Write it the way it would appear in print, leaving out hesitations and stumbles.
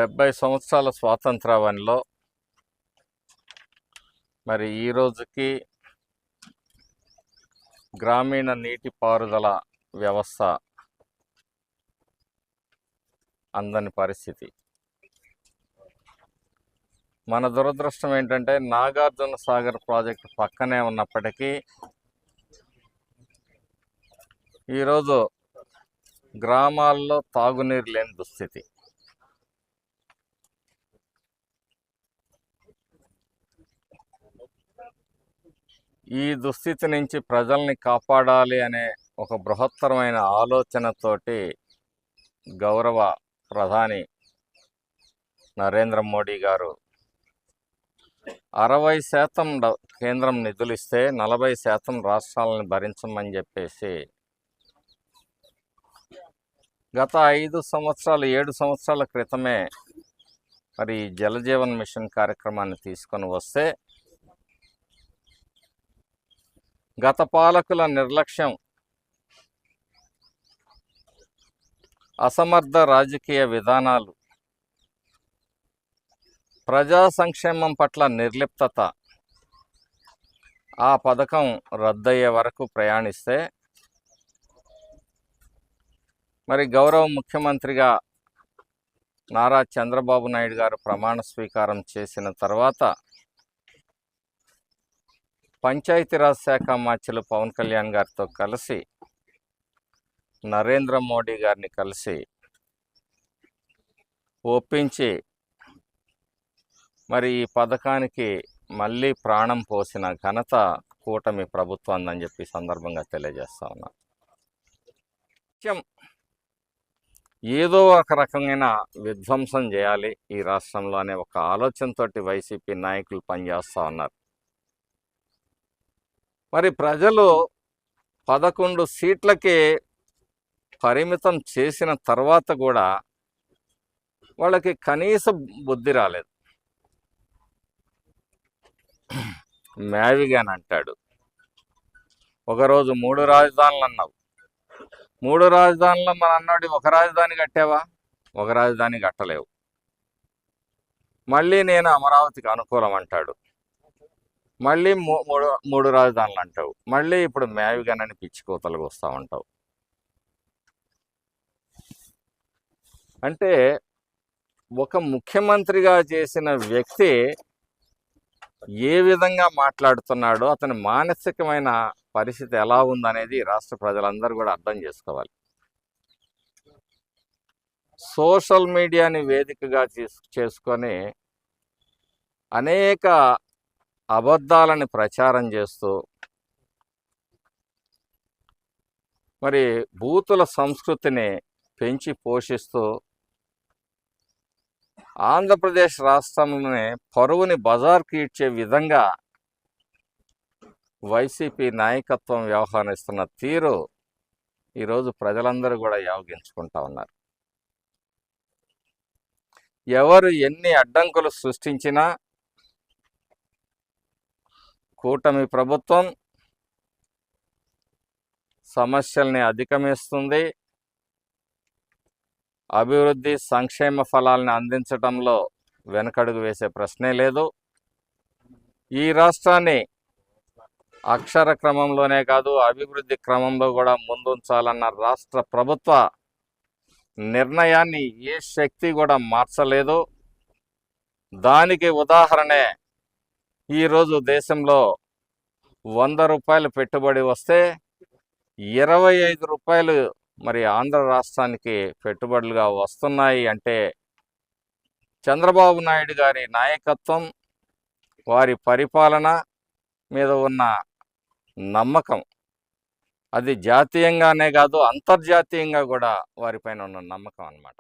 70 సంవత్సరాల స్వాతంత్రావనిలో మరి ఈ రోజుకి గ్రామీణ నీటిపారుదల వ్యవస్థ అందని పరిస్థితి. మన దురదృష్టం ఏంటంటే నాగార్జున సాగర్ ప్రాజెక్టు పక్కనే ఉన్నప్పటికీ ఈరోజు గ్రామాల్లో తాగునీరు లేని దుస్థితి. ఈ దుస్థితి నుంచి ప్రజల్ని కాపాడాలి అనే ఒక బృహత్తరమైన ఆలోచనతోటి గౌరవ ప్రధాని నరేంద్ర మోడీ గారు 60% కేంద్రం నిధులు ఇస్తే 40% రాష్ట్రాలను భరించమని చెప్పేసి గత 7 సంవత్సరాల క్రితమే మరి జలజీవన్ మిషన్ కార్యక్రమాన్ని తీసుకొని వస్తే గత పాలకుల నిర్లక్ష్యం, అసమర్థ రాజకీయ విధానాలు, ప్రజా సంక్షేమం పట్ల నిర్లిప్తత ఆ పథకం రద్దయ్యే వరకు ప్రయాణిస్తే మరి గౌరవ ముఖ్యమంత్రిగా నారా చంద్రబాబు నాయుడు గారు ప్రమాణ స్వీకారం చేసిన తర్వాత పంచాయతీరాజ్ శాఖ మంత్రులు పవన్ కళ్యాణ్ గారితో కలిసి నరేంద్ర మోడీ గారిని కలిసి ఒప్పించి మరి ఈ పథకానికి మళ్ళీ ప్రాణం పోసిన ఘనత కూటమి ప్రభుత్వం అని చెప్పి సందర్భంగా తెలియజేస్తా ఉన్నా. ఏదో ఒక రకమైన విధ్వంసం చేయాలి ఈ రాష్ట్రంలో అనే ఒక ఆలోచనతోటి వైసీపీ నాయకులు పనిచేస్తూ ఉన్నారు. మరి ప్రజలు 11 సీట్లకి పరిమితం చేసిన తర్వాత కూడా వాళ్ళకి కనీస బుద్ధి రాలేదు. మ్యావిగాన్ అంటాడు, ఒకరోజు 3 రాజధానులు అన్నావు, 3 రాజధానుల్లో మన అన్నాడు ఒక రాజధాని కట్టావా? ఒక రాజధాని కట్టలేవు. మళ్ళీ నేను అమరావతికి అనుకూలం అంటాడు, మళ్ళీ 3 రాజధానులు అంటావు, మళ్ళీ ఇప్పుడు మ్యావిగాన్ అని పిచ్చి కోతలకు వస్తూ ఉంటావు. అంటే ఒక ముఖ్యమంత్రిగా చేసిన వ్యక్తి ఏ విధంగా మాట్లాడుతున్నాడో అతని మానసికమైన పరిస్థితి ఎలా ఉందనేది రాష్ట్ర ప్రజలందరూ కూడా అర్థం చేసుకోవాలి. సోషల్ మీడియాని వేదికగా చేసుకొని అనేక అబద్ధాలని ప్రచారం చేస్తూ మరి బూతుల సంస్కృతిని పెంచి పోషిస్తూ ఆంధ్రప్రదేశ్ రాష్ట్రంలోనే పరువుని బజార్కి ఇచ్చే విధంగా వైసీపీ నాయకత్వం వ్యవహరిస్తున్న తీరు ఈరోజు ప్రజలందరూ కూడా యావగించుకుంటా ఉన్నారు. ఎవరు ఎన్ని అడ్డంకులు సృష్టించినా కూటమి ప్రభుత్వం సమస్యల్ని అధిగమిస్తుంది. అభివృద్ధి సంక్షేమ ఫలాలను అందించడంలో వెనకడుగు వేసే ప్రశ్నే లేదు. ఈ రాష్ట్రాన్ని అక్షర క్రమంలోనే కాదు అభివృద్ధి క్రమంలో కూడా ముందుంచాలన్న రాష్ట్ర ప్రభుత్వ నిర్ణయాన్ని ఏ శక్తి కూడా మార్చలేదు. దానికి ఉదాహరణే ఈరోజు దేశంలో 100 రూపాయలు పెట్టుబడి వస్తే 25 రూపాయలు మరి ఆంధ్ర రాష్ట్రానికి పెట్టుబడులుగా వస్తున్నాయి అంటే చంద్రబాబు నాయుడు గారి నాయకత్వం, వారి పరిపాలన మీద ఉన్న నమ్మకం, అది జాతీయంగానే కాదు అంతర్జాతీయంగా కూడా వారిపైన ఉన్న నమ్మకం అన్నమాట.